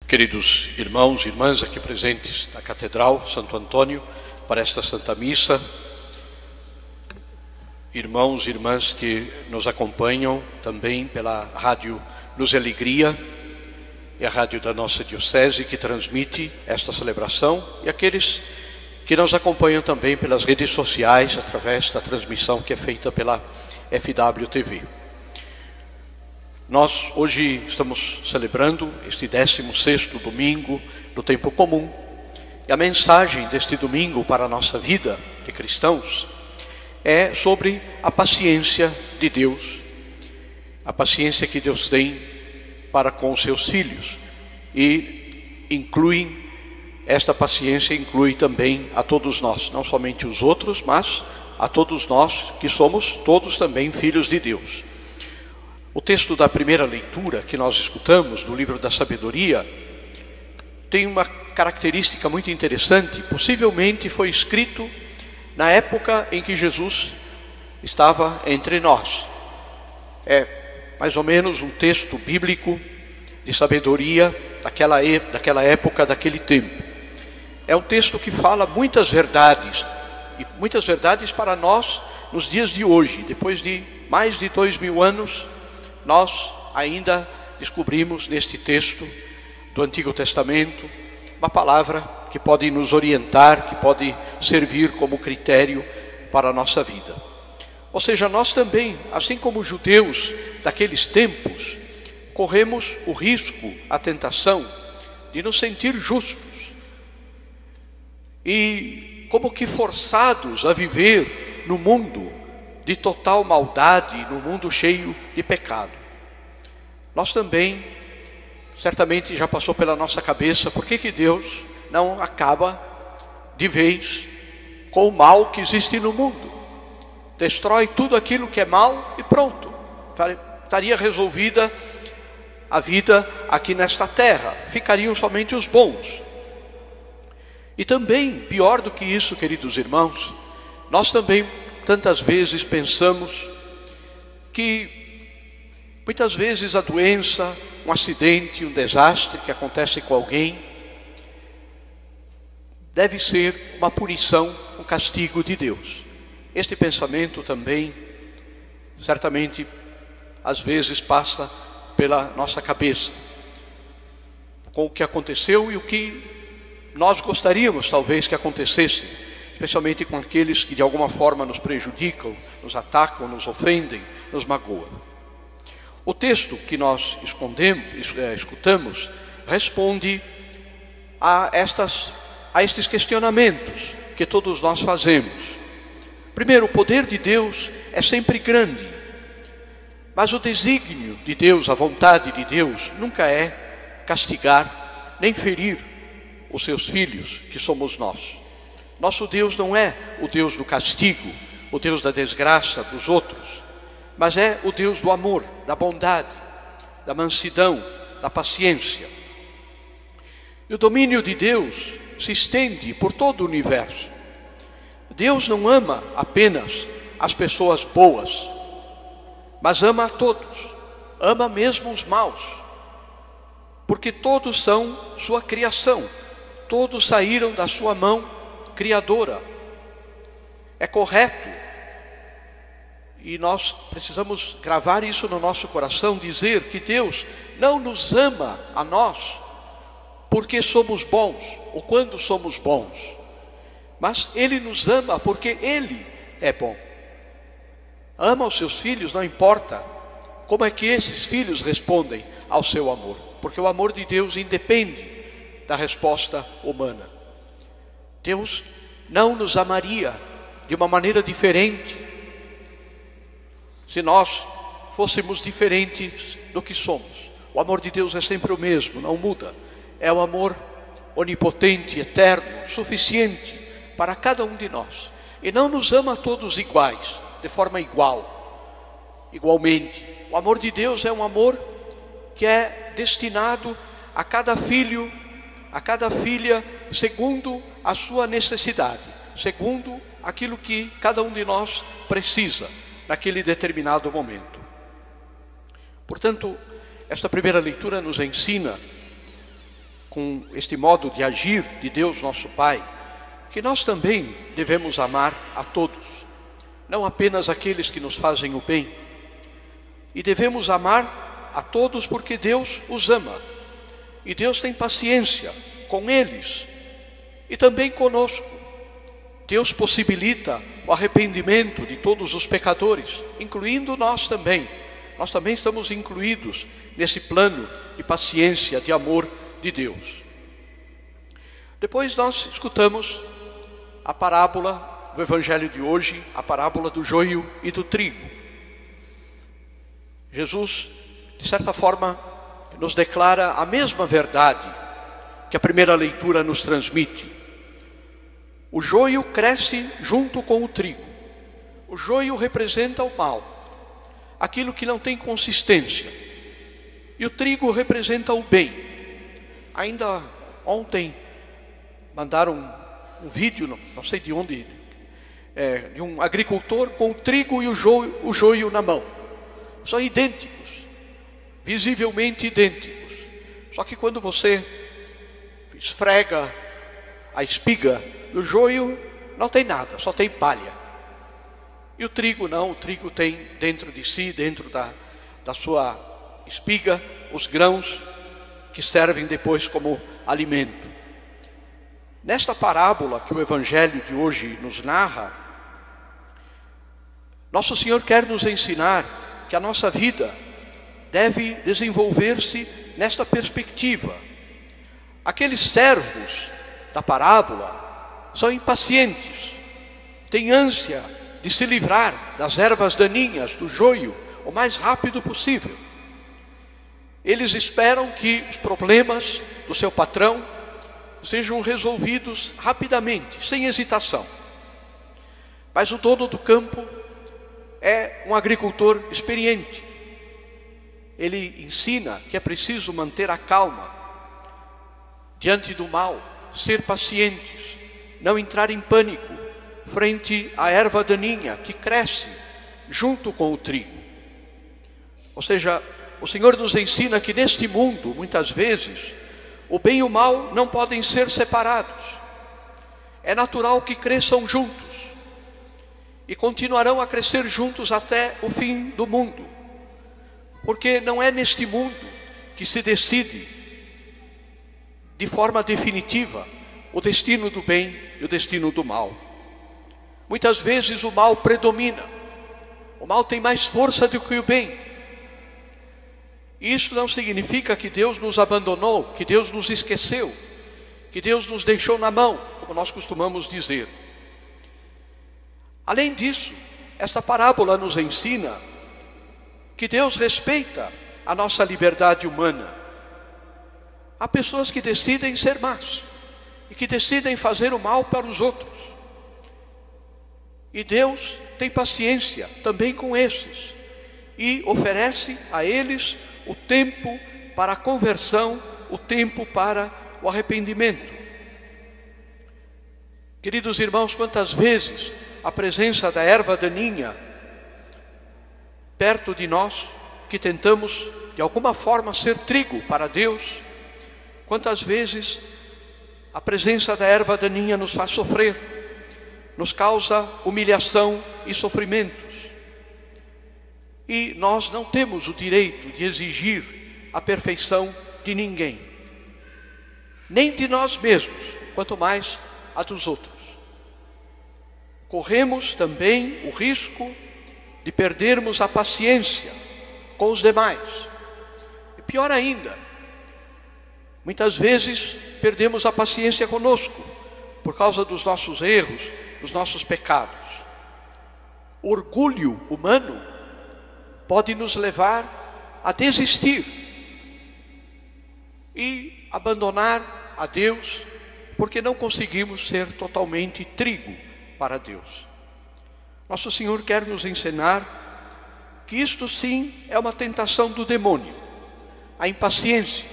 Queridos irmãos e irmãs aqui presentes na Catedral Santo Antônio para esta Santa Missa, irmãos e irmãs que nos acompanham também pela Rádio Luz e Alegria, e a rádio da nossa Diocese que transmite esta celebração, e aqueles que nos acompanham também pelas redes sociais, através da transmissão que é feita pela FWTV. Nós hoje estamos celebrando este 16º domingo do tempo comum, e a mensagem deste domingo para a nossa vida de cristãos é sobre a paciência de Deus, a paciência que Deus tem para com os seus filhos, e esta paciência inclui também a todos nós, não somente os outros, mas a todos nós que somos todos também filhos de Deus. O texto da primeira leitura que nós escutamos, do livro da Sabedoria, tem uma característica muito interessante. Possivelmente foi escrito na época em que Jesus estava entre nós. É mais ou menos um texto bíblico de sabedoria daquela época, daquele tempo. É um texto que fala muitas verdades, e muitas verdades para nós nos dias de hoje. Depois de mais de 2000 anos, nós ainda descobrimos neste texto do Antigo Testamento uma palavra que pode nos orientar, que pode servir como critério para a nossa vida. Ou seja, nós também, assim como os judeus daqueles tempos, corremos o risco, a tentação de nos sentir justos e como que forçados a viver no mundo de total maldade, no mundo cheio de pecado. Nós também, certamente já passou pela nossa cabeça, por que Deus não acaba de vez com o mal que existe no mundo? Destrói tudo aquilo que é mal e pronto. Estaria resolvida a vida aqui nesta terra. Ficariam somente os bons. E também, pior do que isso, queridos irmãos, nós também tantas vezes pensamos que muitas vezes a doença, um acidente, um desastre que acontece com alguém deve ser uma punição, um castigo de Deus. Este pensamento também, certamente, às vezes passa pela nossa cabeça, com o que aconteceu e o que nós gostaríamos talvez que acontecesse, especialmente com aqueles que de alguma forma nos prejudicam, nos atacam, nos ofendem, nos magoam. O texto que nós escutamos responde a estes questionamentos que todos nós fazemos. Primeiro, o poder de Deus é sempre grande, mas o desígnio de Deus, a vontade de Deus, nunca é castigar nem ferir os seus filhos, que somos nós. Nosso Deus não é o Deus do castigo, o Deus da desgraça dos outros, mas é o Deus do amor, da bondade, da mansidão, da paciência. E o domínio de Deus se estende por todo o universo. Deus não ama apenas as pessoas boas, mas ama a todos, ama mesmo os maus, porque todos são sua criação, todos saíram da sua mão criadora. É correto, e nós precisamos gravar isso no nosso coração, dizer que Deus não nos ama a nós porque somos bons, ou quando somos bons, mas Ele nos ama porque Ele é bom. Ama os seus filhos, não importa como é que esses filhos respondem ao seu amor, porque o amor de Deus independe da resposta humana. Deus não nos amaria de uma maneira diferente se nós fôssemos diferentes do que somos. O amor de Deus é sempre o mesmo, não muda. É o amor onipotente, eterno, suficiente para cada um de nós. E não nos ama a todos iguais, de forma igualmente. O amor de Deus é um amor que é destinado a cada filho, a cada filha, segundo a sua necessidade, segundo aquilo que cada um de nós precisa naquele determinado momento. Portanto, esta primeira leitura nos ensina com este modo de agir de Deus nosso Pai, que nós também devemos amar a todos, não apenas aqueles que nos fazem o bem. E devemos amar a todos porque Deus os ama. E Deus tem paciência com eles e também conosco. Deus possibilita o arrependimento de todos os pecadores, incluindo nós também. Nós também estamos incluídos nesse plano de paciência, de amor de Deus. Depois nós escutamos a parábola do Evangelho de hoje, a parábola do joio e do trigo. Jesus, de certa forma, nos declara a mesma verdade que a primeira leitura nos transmite. O joio cresce junto com o trigo. O joio representa o mal, aquilo que não tem consistência. E o trigo representa o bem. Ainda ontem mandaram um vídeo, não sei de onde, de um agricultor com o trigo e o joio na mão. São idênticos, visivelmente idênticos. Só que quando você esfrega a espiga do joio, não tem nada, só tem palha. E o trigo não, o trigo tem dentro de si, dentro da sua espiga, os grãos que servem depois como alimento. Nesta parábola que o Evangelho de hoje nos narra, Nosso Senhor quer nos ensinar que a nossa vida deve desenvolver-se nesta perspectiva. Aqueles servos da parábola são impacientes, têm ânsia de se livrar das ervas daninhas, do joio, o mais rápido possível. Eles esperam que os problemas do seu patrão sejam resolvidos rapidamente, sem hesitação. Mas o dono do campo é um agricultor experiente. Ele ensina que é preciso manter a calma diante do mal, ser pacientes, não entrar em pânico frente à erva daninha que cresce junto com o trigo. Ou seja, o Senhor nos ensina que neste mundo, muitas vezes, o bem e o mal não podem ser separados. É natural que cresçam juntos e continuarão a crescer juntos até o fim do mundo, porque não é neste mundo que se decide de forma definitiva o destino do bem e o destino do mal. Muitas vezes o mal predomina, o mal tem mais força do que o bem. Isso não significa que Deus nos abandonou, que Deus nos esqueceu, que Deus nos deixou na mão, como nós costumamos dizer. Além disso, esta parábola nos ensina que Deus respeita a nossa liberdade humana. Há pessoas que decidem ser más e que decidem fazer o mal para os outros. E Deus tem paciência também com esses e oferece a eles o tempo para a conversão, o tempo para o arrependimento. Queridos irmãos, quantas vezes a presença da erva daninha perto de nós, que tentamos de alguma forma ser trigo para Deus, quantas vezes a presença da erva daninha nos faz sofrer, nos causa humilhação e sofrimentos. E nós não temos o direito de exigir a perfeição de ninguém, nem de nós mesmos, quanto mais a dos outros. Corremos também o risco de perdermos a paciência com os demais. E pior ainda, muitas vezes perdemos a paciência conosco, por causa dos nossos erros, dos nossos pecados. O orgulho humano pode nos levar a desistir e abandonar a Deus, porque não conseguimos ser totalmente trigo para Deus. Nosso Senhor quer nos ensinar que isto sim é uma tentação do demônio. A impaciência,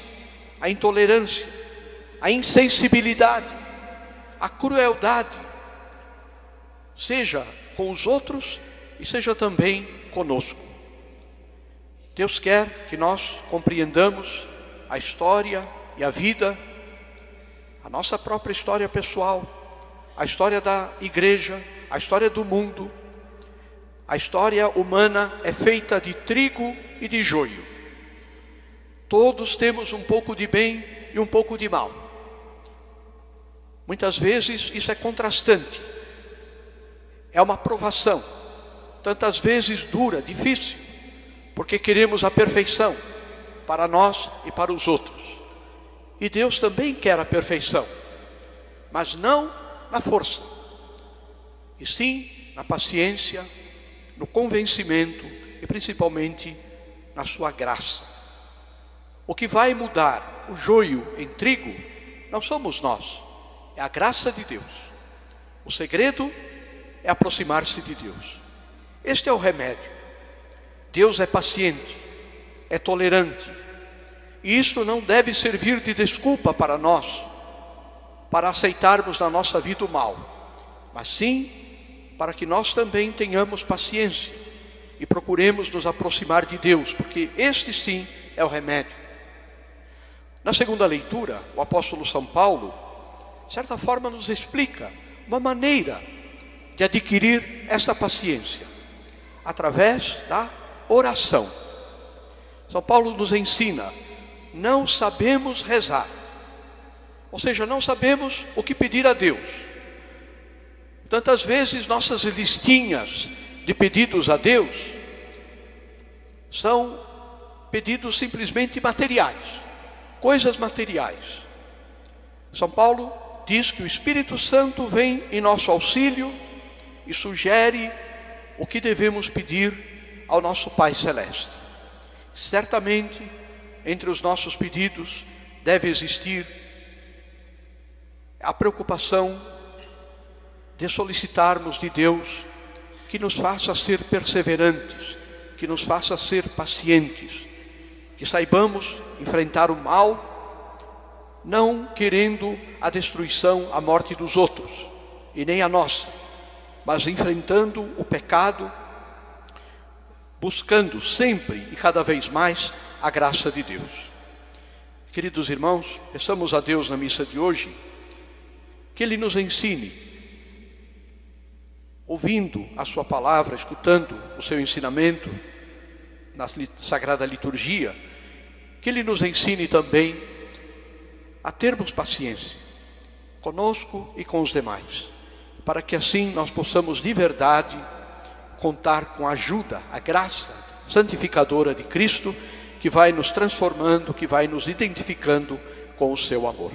a intolerância, a insensibilidade, a crueldade, seja com os outros e seja também conosco. Deus quer que nós compreendamos a história e a vida a nossa própria história pessoal, a história da igreja, a história do mundo. A história humana é feita de trigo e de joio. Todos temos um pouco de bem e um pouco de mal. Muitas vezes isso é contrastante. É uma provação, tantas vezes dura, difícil, porque queremos a perfeição para nós e para os outros. E Deus também quer a perfeição, mas não na força, e sim na paciência, no convencimento e principalmente na sua graça. O que vai mudar o joio em trigo não somos nós, é a graça de Deus. O segredo é aproximar-se de Deus. Este é o remédio. Deus é paciente, é tolerante, e isto não deve servir de desculpa para nós, para aceitarmos na nossa vida o mal, mas sim para que nós também tenhamos paciência e procuremos nos aproximar de Deus, porque este sim é o remédio. Na segunda leitura, o apóstolo São Paulo, de certa forma, nos explica uma maneira de adquirir esta paciência, através da oração. São Paulo nos ensina: não sabemos rezar, ou seja, não sabemos o que pedir a Deus. Tantas vezes nossas listinhas de pedidos a Deus são pedidos simplesmente materiais, coisas materiais. São Paulo diz que o Espírito Santo vem em nosso auxílio e sugere o que devemos pedir ao nosso Pai Celeste. Certamente, entre os nossos pedidos deve existir a preocupação de solicitarmos de Deus que nos faça ser perseverantes, que nos faça ser pacientes, que saibamos enfrentar o mal, não querendo a destruição, a morte dos outros, e nem a nossa, mas enfrentando o pecado, buscando sempre e cada vez mais a graça de Deus. Queridos irmãos, peçamos a Deus na missa de hoje que Ele nos ensine, ouvindo a sua palavra, escutando o seu ensinamento na Sagrada Liturgia, que Ele nos ensine também a termos paciência conosco e com os demais, para que assim nós possamos de verdade contar com a ajuda, a graça santificadora de Cristo, que vai nos transformando, que vai nos identificando com o seu amor.